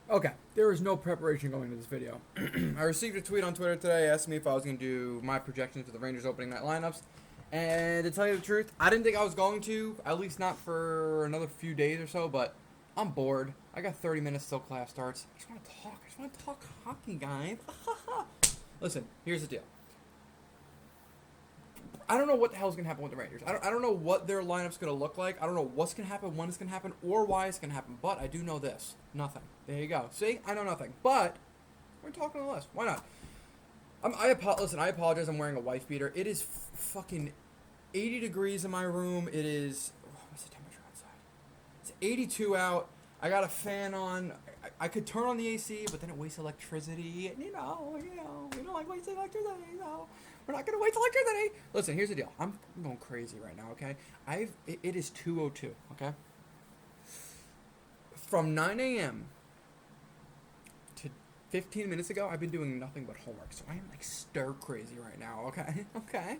Okay, there is no preparation going into this video. I received a tweet on Twitter today asking me if I was going to do my projections for the Rangers opening night lineups. And to tell you the truth, I didn't think I was going to, at least not for another few days or so, but I'm bored. I got 30 minutes till class starts. I just want to talk. I just want to talk hockey, guys. Listen, here's the deal. I don't know what the hell's going to happen with the Rangers. I don't know what their lineup's going to look like. I don't know what's going to happen, when it's going to happen, or why it's going to happen. But I do know this. Nothing. There you go. See? I know nothing. But we're talking on the list. Why not? Listen, I apologize. I'm wearing a wife beater. It is fucking 80 degrees in my room. It is... what's the temperature outside? It's 82 out. I got a fan on. I could turn on the AC, but then it wastes electricity. And, we don't like wasting electricity, so... We're not going to waste electricity. Listen, here's the deal. I'm going crazy right now, okay? It is 2:02, okay? From 9 a.m. to 15 minutes ago, I've been doing nothing but homework. So I am like stir crazy right now, okay? Okay?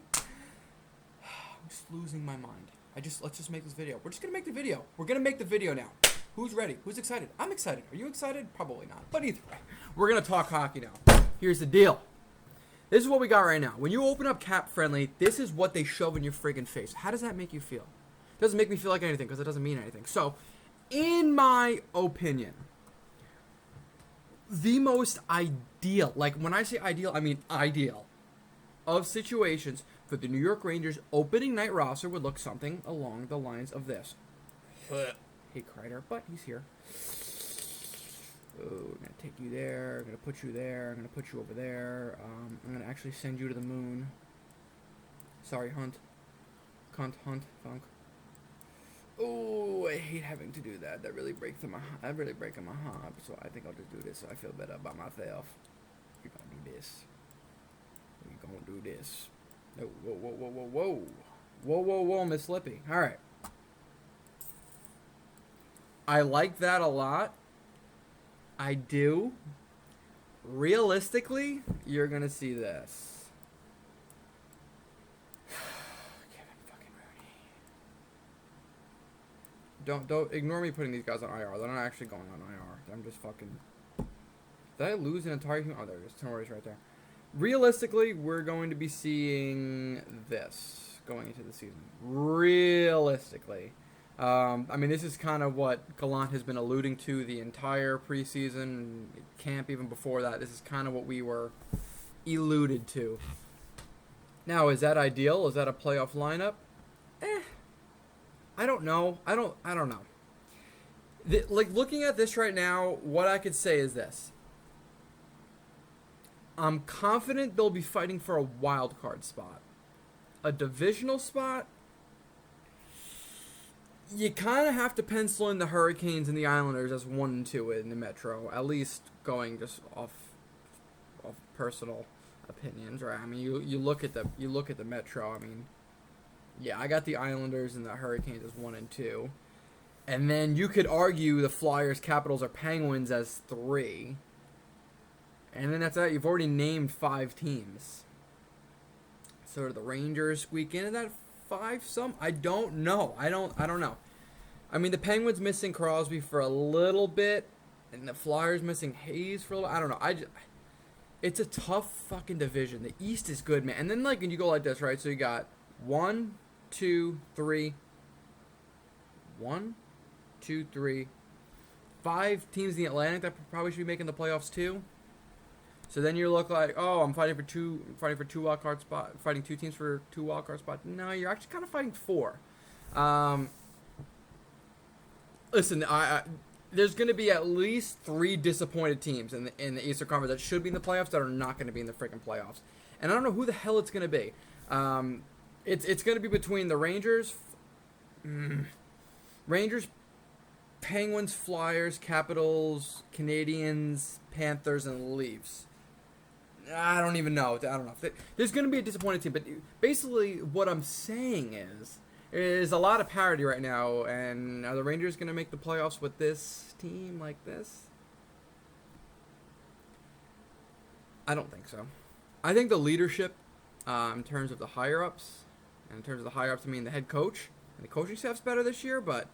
I'm just losing my mind. Let's just make this video. We're just going to make the video. We're going to make the video now. Who's ready? Who's excited? I'm excited. Are you excited? Probably not. But either way, we're going to talk hockey now. Here's the deal. This is what we got right now. When you open up Cap Friendly, this is what they shove in your friggin' face. How does that make you feel? It doesn't make me feel like anything because it doesn't mean anything. So, in my opinion, the most ideal, like when I say ideal, I mean ideal, of situations for the New York Rangers opening night roster would look something along the lines of this. Hey, Kreider, but he's here. Oh, I'm going to take you there, I'm going to put you there, I'm going to put you over there, I'm going to actually send you to the moon. Sorry, Hunt. Cunt, Hunt, Funk. Oh, I hate having to do that. That really breaks my heart, so I think I'll just do this so I feel better about myself. We're going to do this. We're going to do this. Oh, whoa, whoa, whoa, whoa, whoa. Whoa, whoa, whoa, Miss Slippy. All right. I like that a lot. I do. Realistically, you're gonna see this. Kevin fucking Rooney. Don't ignore me putting these guys on IR. They're not actually going on IR. I'm just fucking. Did I lose an entire human? Oh, there it is. Tomorrow's right there. Realistically, we're going to be seeing this going into the season. Realistically. I mean, this is kind of what Gallant has been alluding to the entire preseason camp, even before that. This is kind of what we were alluded to. Now, is that ideal? Is that a playoff lineup? I don't know. I don't know. Like, looking at this right now, what I could say is this. I'm confident they'll be fighting for a wild card spot. A divisional spot? You kind of have to pencil in the Hurricanes and the Islanders as 1 and 2 in the Metro, at least going just off personal opinions, right? I mean, you look at the Metro. I mean, yeah, I got the Islanders and the Hurricanes as 1 and 2, and then you could argue the Flyers, Capitals, or Penguins as 3, and then that's that. You've already named 5 teams. So do the Rangers squeak into that 5 some? I don't know. I don't know. I mean, the Penguins missing Crosby for a little bit, and the Flyers missing Hayes for a little. I don't know. It's a tough fucking division. The East is good, man. And then like when you go like this, right? So you got 1, 2, 3, 1, 2, 3, 5 teams in the Atlantic that probably should be making the playoffs too. So then you look like, oh, I'm fighting for two wild card spot, fighting 2 teams for 2 wild card spots. No, you're actually kind of fighting 4. Listen, there's going to be at least 3 disappointed teams in the Eastern Conference that should be in the playoffs that are not going to be in the freaking playoffs, and I don't know who the hell it's going to be. It's going to be between the Rangers, Penguins, Flyers, Capitals, Canadians, Panthers, and Leafs. I don't even know. I don't know. There's going to be a disappointed team, but basically what I'm saying is a lot of parity right now, and are the Rangers going to make the playoffs with this team like this? I don't think so. I think the leadership, in terms of the higher-ups, and in terms of the higher-ups, I mean the head coach, and the coaching staff's better this year, but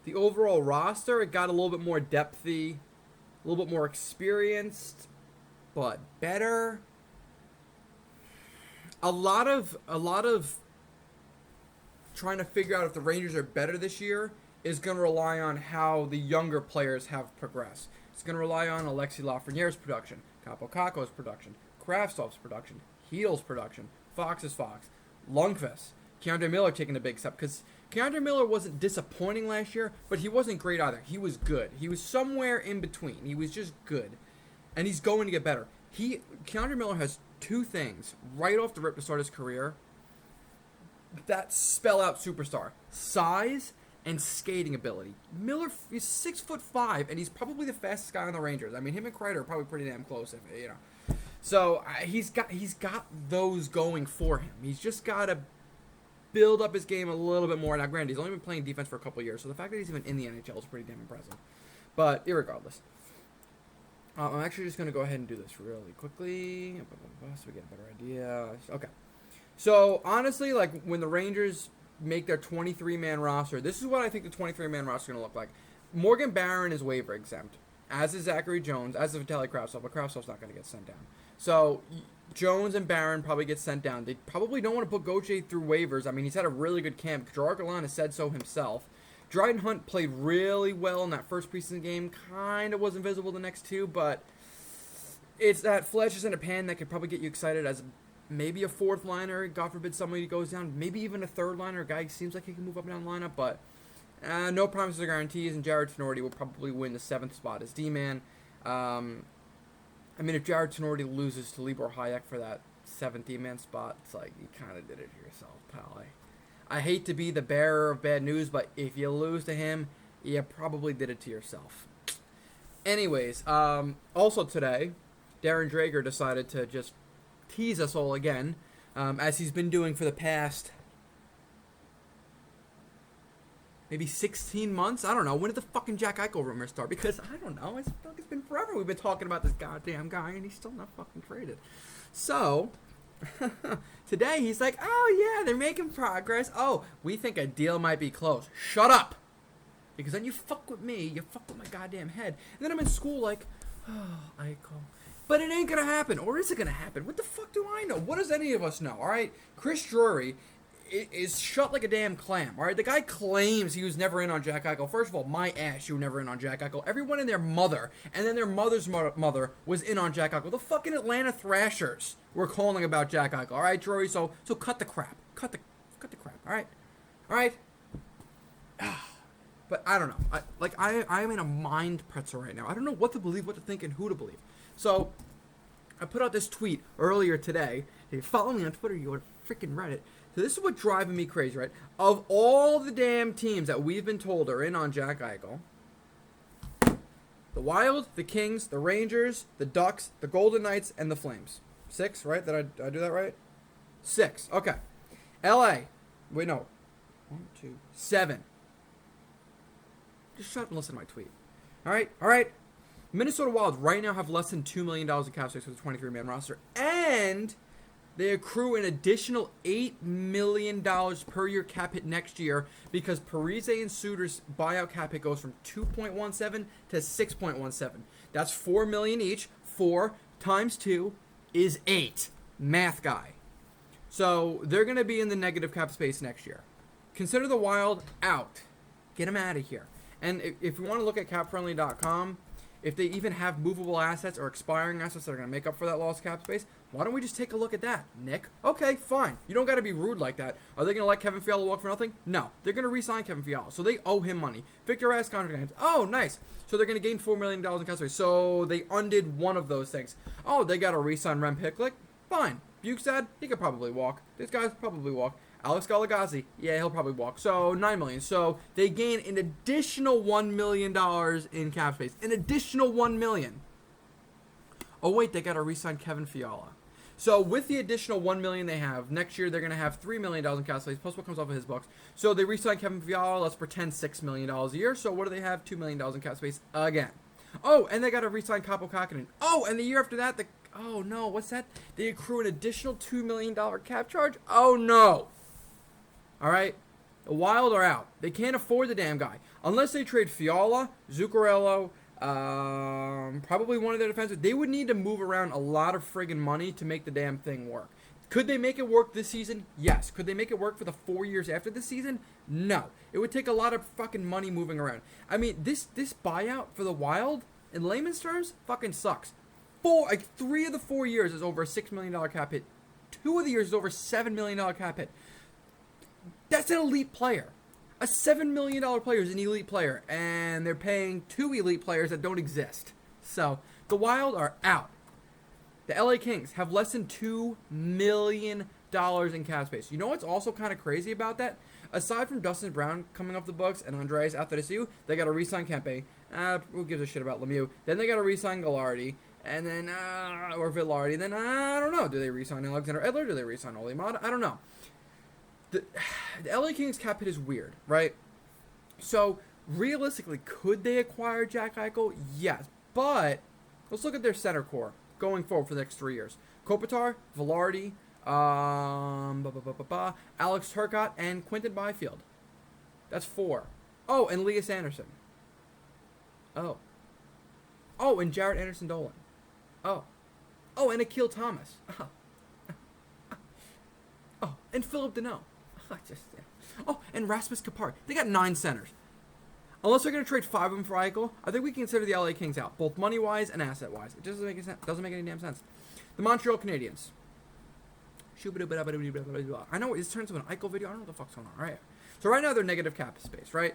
the overall roster, it got a little bit more depthy a little bit more experienced, but better. A lot of trying to figure out if the Rangers are better this year is going to rely on how the younger players have progressed. It's going to rely on Alexi Lafreniere's production, Capo Caco's production, Kravtsov's production, Heedle's production, Fox's Fox, Lundqvist, Keandre Miller taking a big step, because Keandre Miller wasn't disappointing last year, but he wasn't great either. He was good. He was somewhere in between. He was just good, and he's going to get better. Keandre Miller has two things right off the rip to start his career that spell out superstar: size and skating ability. Miller is 6'5", and he's probably the fastest guy on the Rangers. I mean, him and Kreider are probably pretty damn close, if you know. So he's got those going for him. He's just got to build up his game a little bit more. Now, granted, he's only been playing defense for a couple of years, so the fact that he's even in the NHL is pretty damn impressive. But irregardless, I'm actually just going to go ahead and do this really quickly so we get a better idea. Okay. So, honestly, like, when the Rangers make their 23-man roster, this is what I think the 23-man roster is going to look like. Morgan Barron is waiver exempt, as is Zachary Jones, as is Vitaly Kravtsov, but Kravtsov's not going to get sent down. So, Jones and Barron probably get sent down. They probably don't want to put Gauthier through waivers. I mean, he's had a really good camp. Gerard Gallant has said so himself. Dryden Hunt played really well in that first preseason game. Kind of was invisible the next two, but it's that flashes in a pan that could probably get you excited as maybe a fourth liner. God forbid somebody goes down. Maybe even a third liner. A guy seems like he can move up and down the lineup, but no promises or guarantees. And Jared Tenorti will probably win the 7th spot as D-man. I mean, if Jared Tenorti loses to Libor Hayek for that 7th D-man spot, it's like you kind of did it to yourself, pal. I hate to be the bearer of bad news, but if you lose to him, you probably did it to yourself. Anyways, also today, Darren Dreger decided to just tease us all again, as he's been doing for the past maybe 16 months. I don't know. When did the fucking Jack Eichel rumors start? Because I don't know. It's been forever we've been talking about this goddamn guy, and he's still not fucking traded. So today he's like, oh yeah, they're making progress. Oh, we think a deal might be close. Shut up. Because then you fuck with me, you fuck with my goddamn head. And then I'm in school like, oh, Eichel. But it ain't gonna happen. Or is it gonna happen? What the fuck do I know? What does any of us know? Alright? Chris Drury is shut like a damn clam. Alright? The guy claims he was never in on Jack Eichel. First of all, my ass, you were never in on Jack Eichel. Everyone and their mother, and then their mother's mother was in on Jack Eichel. The fucking Atlanta Thrashers were calling about Jack Eichel. Alright, Drury? So cut the crap. Cut the crap. Alright? Alright? But I don't know. I'm in a mind pretzel right now. I don't know what to believe, what to think, and who to believe. So, I put out this tweet earlier today. If you follow me on Twitter, you would freaking read it. So this is what's driving me crazy, right? Of all the damn teams that we've been told are in on Jack Eichel, the Wild, the Kings, the Rangers, the Ducks, the Golden Knights, and the Flames. 6, right? Did I do that right? 6. Okay. LA. Wait, no. 1, 2, 7. Just shut up and listen to my tweet. All right. Minnesota Wild right now have less than $2 million in cap space for the 23-man roster, and they accrue an additional $8 million per year cap hit next year because Parise and Suter's buyout cap hit goes from 2.17 to 6.17. That's $4 million each. 4 times 2 is 8. Math guy. So they're going to be in the negative cap space next year. Consider the Wild out. Get them out of here. And if you want to look at capfriendly.com, if they even have movable assets or expiring assets that are going to make up for that lost cap space, why don't we just take a look at that, Nick? Okay, fine. You don't got to be rude like that. Are they going to let Kevin Fiala walk for nothing? No. They're going to re-sign Kevin Fiala, so they owe him money. Victor Rask contract. Oh, nice. So they're going to gain $4 million in cap space. So they undid one of those things. Oh, they got to re-sign Rem Hicklick? Fine. Bukestad, he could probably walk. This guy's probably walk. Alex Gallegazzi, yeah, he'll probably walk. So $9 million. So they gain an additional $1 million in cap space. An additional $1 million. Oh wait, they got to re-sign Kevin Fiala. So with the additional $1 million they have next year, they're going to have $3 million in cap space plus what comes off of his books. So they re-sign Kevin Fiala. Let's pretend $6 million a year. So what do they have? $2 million in cap space again. Oh, and they got to re-sign Kaapo Kähkönen. Oh, and the year after that, oh no, what's that? They accrue an additional $2 million cap charge. Oh no. All right, the Wild are out. They can't afford the damn guy unless they trade Fiala, Zuccarello, probably one of their defensemen. They would need to move around a lot of friggin' money to make the damn thing work. Could they make it work this season? Yes. Could they make it work for the 4 years after this season? No. It would take a lot of fucking money moving around. I mean, this buyout for the Wild, in layman's terms, fucking sucks. 3 of the 4 years is over a $6 million cap hit. 2 of the years is over a $7 million cap hit. That's an elite player. A $7 million player is an elite player, and they're paying 2 elite players that don't exist. So, the Wild are out. The LA Kings have less than $2 million in cap space. You know what's also kind of crazy about that? Aside from Dustin Brown coming off the books and Andreas Athanasiou, they got to re-sign Kempe. Who gives a shit about Lemieux? Then they got to re-sign Gallardi. And then, or Villardi. Then, I don't know. Do they re-sign Alexander Edler? Do they re-sign Ole Mata? I don't know. The LA Kings cap hit is weird, right? So, realistically, could they acquire Jack Eichel? Yes. But, let's look at their center core going forward for the next 3 years. Kopitar, Villardi, Alex Turcotte, and Quinton Byfield. That's 4. Oh, and Elias Anderson. Oh, and Jared Anderson-Dolan. Oh, and Akil Thomas. Oh, and Philip Deneau. And Rasmus Kapari. They got 9 centers. Unless they're going to trade 5 of them for Eichel, I think we can consider the LA Kings out, both money-wise and asset-wise. It doesn't make any damn sense. The Montreal Canadiens. I know this turns into an Eichel video. I don't know what the fuck's going on. All right. So right now they're negative cap space, right?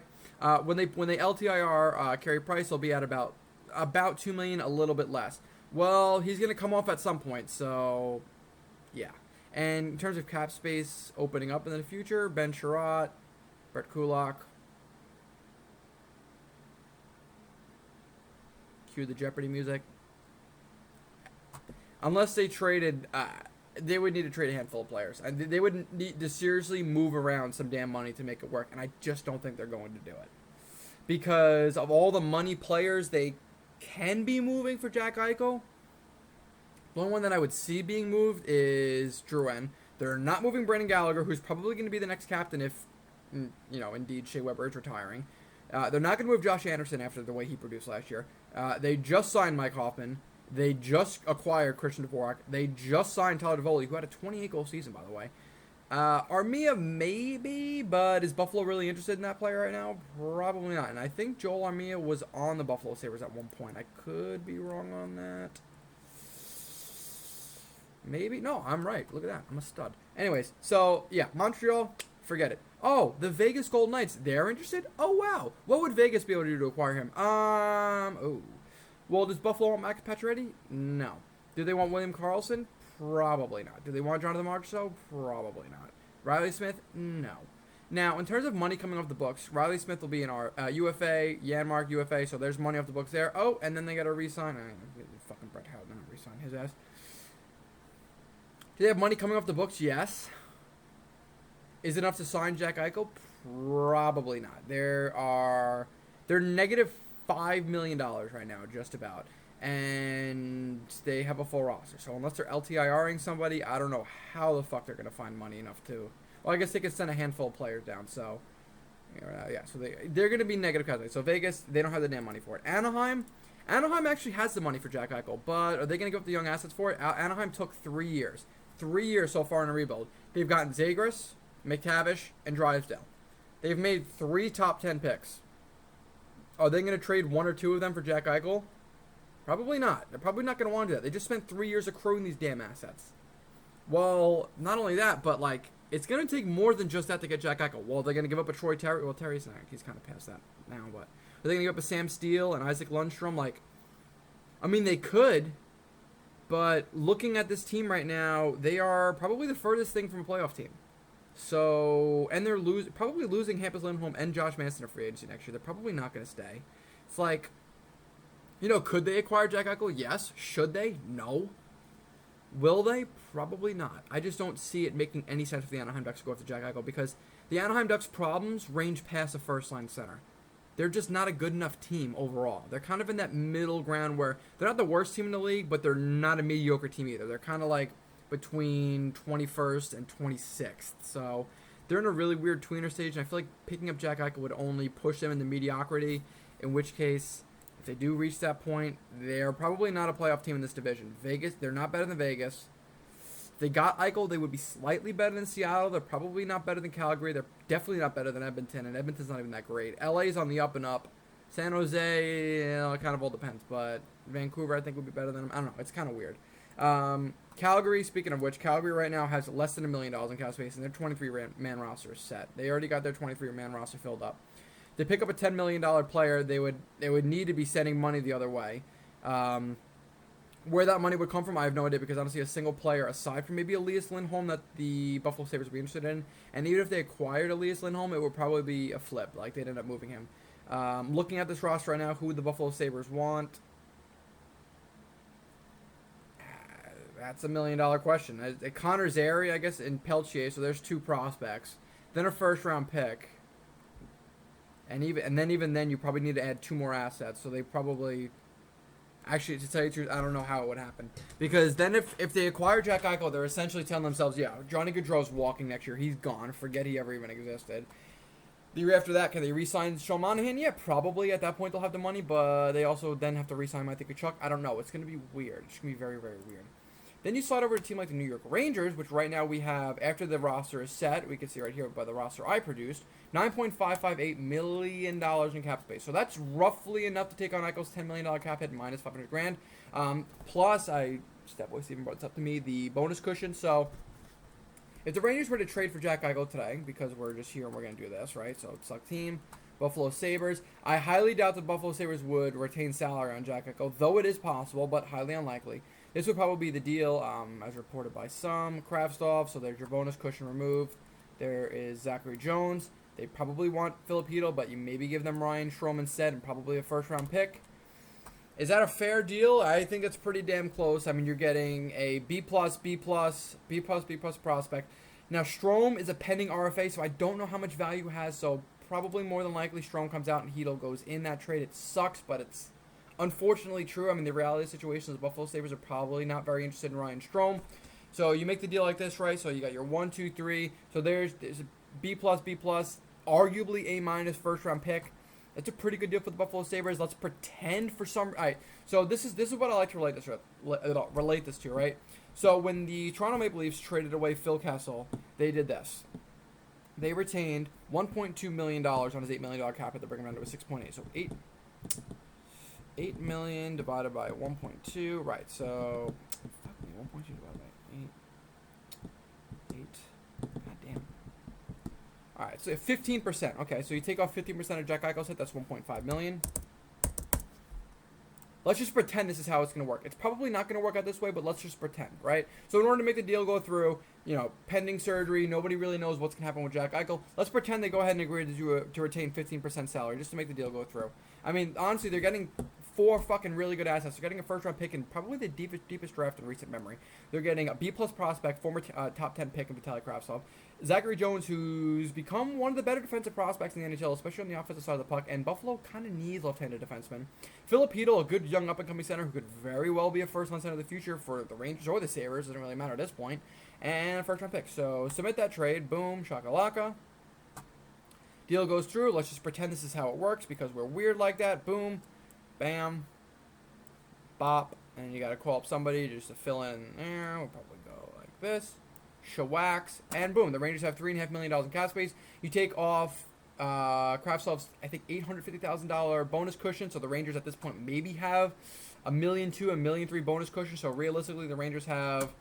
When they LTIR Carey Price, they'll be at about $2 million, a little bit less. Well, he's going to come off at some point, so yeah. And in terms of cap space opening up in the future, Ben Sherratt, Brett Kulak. Cue the Jeopardy music. Unless they traded, they would need to trade a handful of players. And they would need to seriously move around some damn money to make it work. And I just don't think they're going to do it. Because of all the money players they can be moving for Jack Eichel, the only one that I would see being moved is Drouin. They're not moving Brendan Gallagher, who's probably going to be the next captain if, indeed Shea Weber is retiring. They're not going to move Josh Anderson after the way he produced last year. They just signed Mike Hoffman. They just acquired Christian Dvorak. They just signed Tyler Toffoli, who had a 28-goal season, by the way. Armia maybe, but is Buffalo really interested in that player right now? Probably not. And I think Joel Armia was on the Buffalo Sabres at one point. I could be wrong on that. Maybe. No, I'm right. Look at that. I'm a stud. Anyways, so, yeah, Montreal, forget it. Oh, the Vegas Golden Knights, they're interested? Oh, wow. What would Vegas be able to do to acquire him? Well, does Buffalo want Max Pacioretty? No. Do they want William Karlsson? Probably not. Do they want Jonathan Marchessault? Probably not. Riley Smith? No. Now, in terms of money coming off the books, Riley Smith will be in our UFA, Janmark UFA, so there's money off the books there. Oh, and then they got to re-sign. Fucking Brett Howden, not re-sign his ass. Do they have money coming off the books? Yes. Is it enough to sign Jack Eichel? Probably not. They're negative $5 million right now, just about. And they have a full roster. So unless they're LTIRing somebody, I don't know how the fuck they're going to find money enough to... Well, I guess they could send a handful of players down, so... Yeah, so they're going to be negative cap space. So Vegas, they don't have the damn money for it. Anaheim actually has the money for Jack Eichel, but are they going to give up the young assets for it? Anaheim took 3 years. 3 years so far in a rebuild. They've gotten Zegras, McTavish, and Drysdale. They've made 3 top 10 picks. Are they going to trade 1 or 2 of them for Jack Eichel? Probably not. They're probably not going to want to do that. They just spent 3 years accruing these damn assets. Well, not only that, but, it's going to take more than just that to get Jack Eichel. Well, they're going to give up a Troy Terry. Well, Terry's not. He's kind of past that now, but... Are they going to give up a Sam Steele and Isaac Lundstrom? They could... But looking at this team right now, they are probably the furthest thing from a playoff team. So, and they're probably losing Hampus Lindholm and Josh Manson to free agency next year. They're probably not going to stay. It's could they acquire Jack Eichel? Yes. Should they? No. Will they? Probably not. I just don't see it making any sense for the Anaheim Ducks to go after Jack Eichel because the Anaheim Ducks' problems range past the first-line center. They're just not a good enough team overall. They're kind of in that middle ground where they're not the worst team in the league, but they're not a mediocre team either. They're kind of between 21st and 26th. So they're in a really weird tweener stage, and I feel like picking up Jack Eichel would only push them into mediocrity, in which case they do reach that point, they're probably not a playoff team in this division. Vegas, they're not better than Vegas. If they got Eichel, they would be slightly better than Seattle. They're probably not better than Calgary. They're definitely not better than Edmonton, and Edmonton's not even that great. LA's on the up and up. San Jose, it kind of all depends, but Vancouver, I think, would be better than them. I don't know. It's kind of weird. Calgary, speaking of which, Calgary right now has less than $1 million in cap space, and their 23-man roster is set. They already got their 23-man roster filled up. To pick up a $10 million player, they would need to be sending money the other way. Where that money would come from, I have no idea, because I don't see a single player aside from maybe Elias Lindholm that the Buffalo Sabres would be interested in. And even if they acquired Elias Lindholm, it would probably be a flip. Like, they'd end up moving him. Looking at this roster right now, who the Buffalo Sabres want, that's $1 million question. Connor Zary, I guess, and Peltier, so there's 2 prospects. Then a first-round pick. And even then, you probably need to add 2 more assets. So they probably... Actually, to tell you the truth, I don't know how it would happen. Because then if they acquire Jack Eichel, they're essentially telling themselves, yeah, Johnny Gaudreau's walking next year. He's gone. Forget he ever even existed. The year after that, can they re-sign Sean Monahan? Yeah, probably. At that point, they'll have the money. But they also then have to re-sign Matthew Tkachuk. I don't know. It's going to be weird. It's going to be very, very weird. Then you slide over to a team like the New York Rangers, which right now we have, after the roster is set, we can see right here by the roster I produced, $9.558 million in cap space. So that's roughly enough to take on Eichel's $10 million cap hit minus $500,000. Plus, Step Boy Steven brought this up to me, the bonus cushion. So if the Rangers were to trade for Jack Eichel today, because we're just here and we're going to do this, right? So it's like team, Buffalo Sabres. I highly doubt the Buffalo Sabres would retain salary on Jack Eichel, though it is possible, but highly unlikely. This would probably be the deal, as reported by some. Kravtsov, so there's your bonus cushion removed. There is Zachary Jones. They probably want Filipino, but you maybe give them Ryan Strome instead and probably a first-round pick. Is that a fair deal? I think it's pretty damn close. I mean, you're getting a B+, B+, B+, B+ prospect. Now, Strome is a pending RFA, so I don't know how much value it has, so probably more than likely Strome comes out and Hedl goes in that trade. It sucks, but it's unfortunately true. I mean, the reality of the situation is the Buffalo Sabres are probably not very interested in Ryan Strome. So you make the deal like this, right? So you got your 1, 2, 3. So there's a B+, B+, arguably A- first-round pick. That's a pretty good deal for the Buffalo Sabres. Let's pretend for some... All right, so this is what I like to relate this to, right? So when the Toronto Maple Leafs traded away Phil Kessel, they did this. They retained $1.2 million on his $8 million cap hit to bring him down to a 6.8. So 8 million divided by 1.2, right? So, fuck me, 1.2 divided by 8. God damn. All right, so 15%. Okay, so you take off 15% of Jack Eichel's hit. That's 1.5 million. Let's just pretend this is how it's going to work. It's probably not going to work out this way, but let's just pretend, right? So in order to make the deal go through, pending surgery, nobody really knows what's going to happen with Jack Eichel. Let's pretend they go ahead and agree to retain 15% salary just to make the deal go through. I mean, honestly, they're getting 4 fucking really good assets. They're getting a first-round pick in probably the deepest draft in recent memory. They're getting a B+ prospect, former top 10 pick in Vitaly Kravtsov. Zachary Jones, who's become one of the better defensive prospects in the NHL, especially on the offensive side of the puck, and Buffalo kind of needs left-handed defensemen. Filipino, a good young up-and-coming center who could very well be a first-line center of the future for the Rangers or the Sabres, doesn't really matter at this point, and a first-round pick. So submit that trade, boom, shakalaka. Deal goes through. Let's just pretend this is how it works because we're weird like that. Boom, bam, bop, and you got to call up somebody just to fill in there. We'll probably go like this. Shawax, and boom, the Rangers have $3.5 million in cap space. You take off Kravtsov's, I think, $850,000 bonus cushion, so the Rangers at this point maybe have $1.2 million, $1.3 million bonus cushion, so realistically the Rangers have,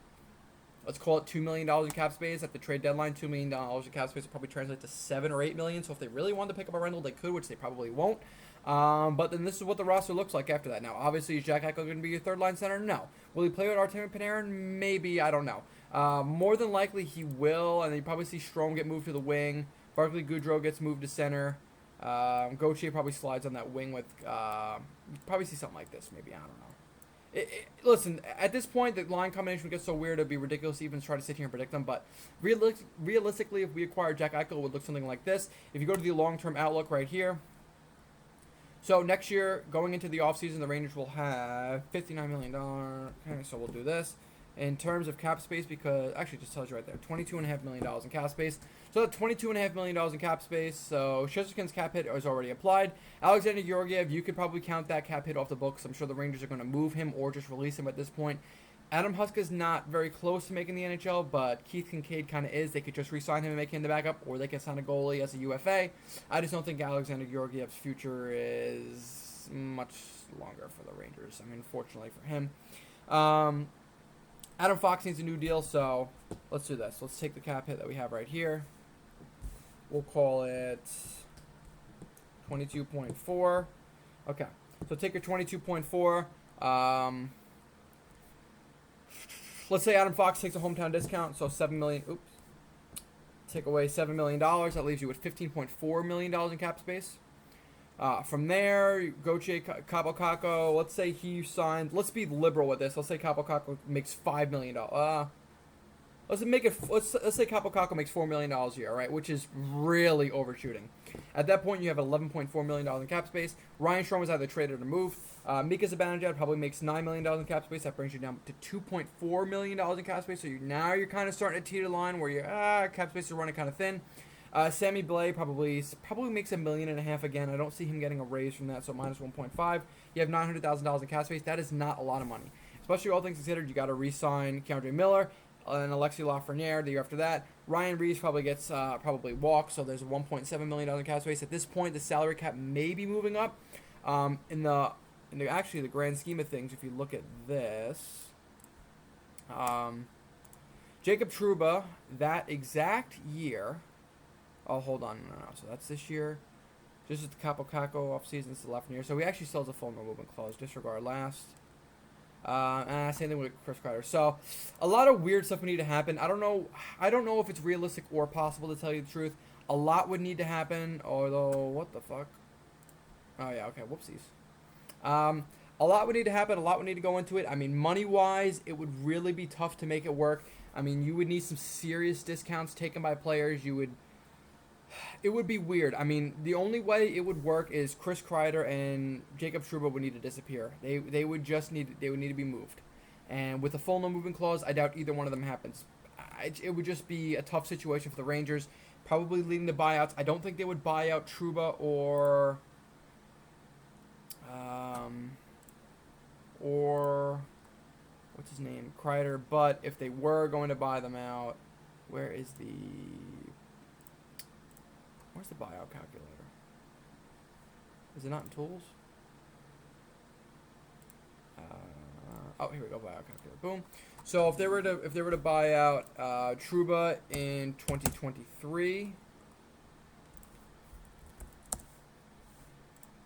let's call it $2 million in cap space at the trade deadline. $2 million in cap space will probably translate to $7 or $8 million, so if they really wanted to pick up a rental, they could, which they probably won't. But then this is what the roster looks like after that. Now, obviously, is Jack Eichel going to be your third-line center? No. Will he play with Artemi Panarin? Maybe. I don't know. More than likely, he will, and you probably see Strome get moved to the wing. Barclay Goodrow gets moved to center. Gauthier probably slides on that wing with... you probably see something like this, maybe. I don't know. Listen, at this point, the line combination gets so weird, it'd be ridiculous to even try to sit here and predict them. But realistically, if we acquire Jack Eichel, it would look something like this. If you go to the long-term outlook right here... So next year, going into the offseason, the Rangers will have $59 million. Okay, so we'll do this. in terms of cap space, because actually it just tells you right there, $22.5 million in cap space. So that $22.5 million in cap space. So Cjeths's cap hit is already applied. Alexander Georgiev, you could probably count that cap hit off the books. I'm sure the Rangers are going to move him or just release him at this point. Adam Huska's not very close to making the NHL, but Keith Kincaid kind of is. They could just re-sign him and make him the backup, or they could sign a goalie as a UFA. I just don't think Alexander Georgiev's future is much longer for the Rangers. I mean, fortunately for him. Adam Fox needs a new deal, so let's do this. Let's take the cap hit that we have right here. We'll call it 22.4. Okay, so take your 22.4. Let's say Adam Fox takes a hometown discount, so $7 million. Oops. Take away $7 million. That leaves you with $15.4 million in cap space. From there, Gauthier Capo-Caco, let's say he signed. Let's be liberal with this. Let's say Capo-Caco makes $5 million. Let's say Capo-Caco makes $4 million a year, right? Which is really overshooting. At that point, you have $11.4 million in cap space. Ryan Strome is either traded or moved. Mika Zibanejad probably makes $9 million in cap space. That brings you down to $2.4 million in cap space. So now you're kind of starting to teeter the line where your cap space is running kind of thin. Sammy Blais probably makes $1.5 million again. I don't see him getting a raise from that, so minus 1.5. You have $900,000 in cap space. That is not a lot of money, especially all things considered. You got to re-sign Keandre Miller and Alexis Lafreniere the year after that. Ryan Reeves probably gets probably walked, so there's $1.7 million in cap space. At this point, the salary cap may be moving up. In the grand scheme of things, if you look at this, Jacob Trouba that exact year. Oh, hold on, no. So that's this year. Just at the Capo-Caco offseason, it's the Lafreniere. So he actually still has a full no movement clause. Disregard last. Same thing with Chris Kreider. So a lot of weird stuff would need to happen. I don't know if it's realistic or possible, to tell you the truth. A lot would need to happen, although what the fuck? Oh yeah, okay, whoopsies. A lot would need to happen. A lot would need to go into it. I mean, money-wise, it would really be tough to make it work. I mean, you would need some serious discounts taken by players. It would be weird. I mean, the only way it would work is Chris Kreider and Jacob Trouba would need to disappear. They would need to be moved. And with a full no movement clause, I doubt either one of them happens. It would just be a tough situation for the Rangers, probably leading to buyouts. I don't think they would buy out Trouba or what's his name, Kreider. But if they were going to buy them out, where's the buyout calculator? Is it not in tools? Oh, here we go, buyout calculator. Boom. So if they were to buy out Trouba in 2023,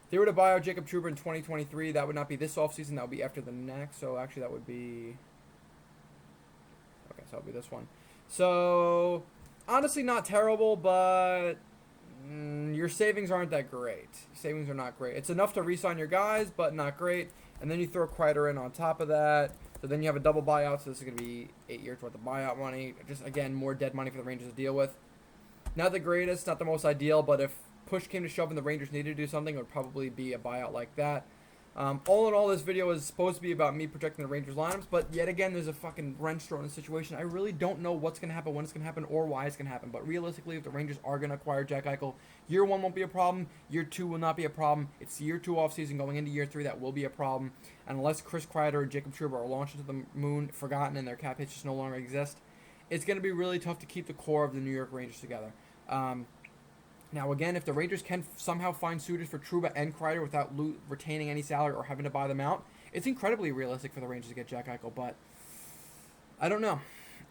if they were to buy out Jacob Trouba in 2023, that would not be this offseason. That would be after the next. So actually, that would be okay. So that would be this one. So honestly, not terrible, but your savings aren't that great. Savings are not great. It's enough to re-sign your guys, but not great. And then you throw Kreider in on top of that. So then you have a double buyout. So this is going to be 8 years worth of buyout money. Just, again, more dead money for the Rangers to deal with. Not the greatest, not the most ideal, but if push came to shove and the Rangers needed to do something, it would probably be a buyout like that. All in all, this video is supposed to be about me projecting the Rangers lineups, but yet again, there's a fucking wrench thrown in the situation. I really don't know what's going to happen, when it's going to happen, or why it's going to happen. But realistically, if the Rangers are going to acquire Jack Eichel, year 1 won't be a problem. Year 2 will not be a problem. It's year 2 offseason going into year 3 that will be a problem. And unless Chris Kreider and Jacob Trouba are launched to the moon, forgotten, and their cap hits just no longer exist, it's going to be really tough to keep the core of the New York Rangers together. Now, again, if the Rangers can somehow find suitors for Trouba and Kreider without retaining any salary or having to buy them out, it's incredibly realistic for the Rangers to get Jack Eichel, but I don't know.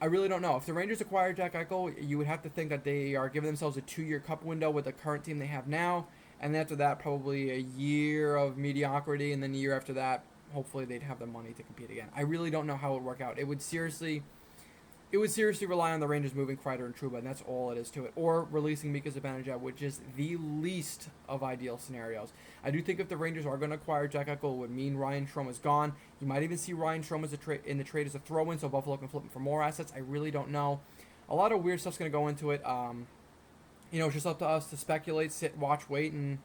I really don't know. If the Rangers acquire Jack Eichel, you would have to think that they are giving themselves a 2-year cup window with the current team they have now, and after that, probably a year of mediocrity, and then the year after that, hopefully they'd have the money to compete again. I really don't know how it would work out. It would seriously rely on the Rangers moving Kreider and Trouba, and that's all it is to it. Or releasing Mika Zibanejad, which is the least of ideal scenarios. I do think if the Rangers are going to acquire Jack Eichel, it would mean Ryan Strome is gone. You might even see Ryan Strome as in the trade as a throw-in, so Buffalo can flip him for more assets. I really don't know. A lot of weird stuff's going to go into it. It's just up to us to speculate, sit, watch, wait, and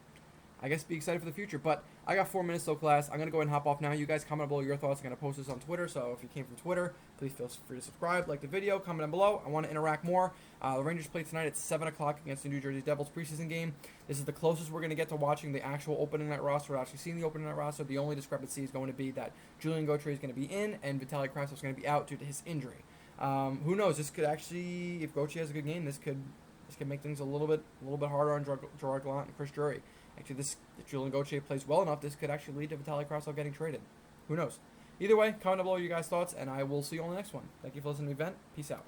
I guess be excited for the future. But I got 4 minutes till class. I'm going to go ahead and hop off now. You guys comment below your thoughts. I'm going to post this on Twitter, so if you came from Twitter, please feel free to subscribe, like the video, comment down below. I want to interact more. The Rangers play tonight at 7 o'clock against the New Jersey Devils preseason game. This is the closest we're going to get to watching the actual opening night roster, actually seeing the opening night roster. The only discrepancy is going to be that Julian Gauthier is going to be in and Vitaly Kravtsov is going to be out due to his injury. Who knows? This could actually, if Gauthier has a good game, this could make things a little bit harder on Gerard Gallant and Chris Drury. Actually, if Julian Gauthier plays well enough, this could actually lead to Vitaly Kravtsov getting traded. Who knows? Either way, comment down below your guys' thoughts, and I will see you on the next one. Thank you for listening to the event. Peace out.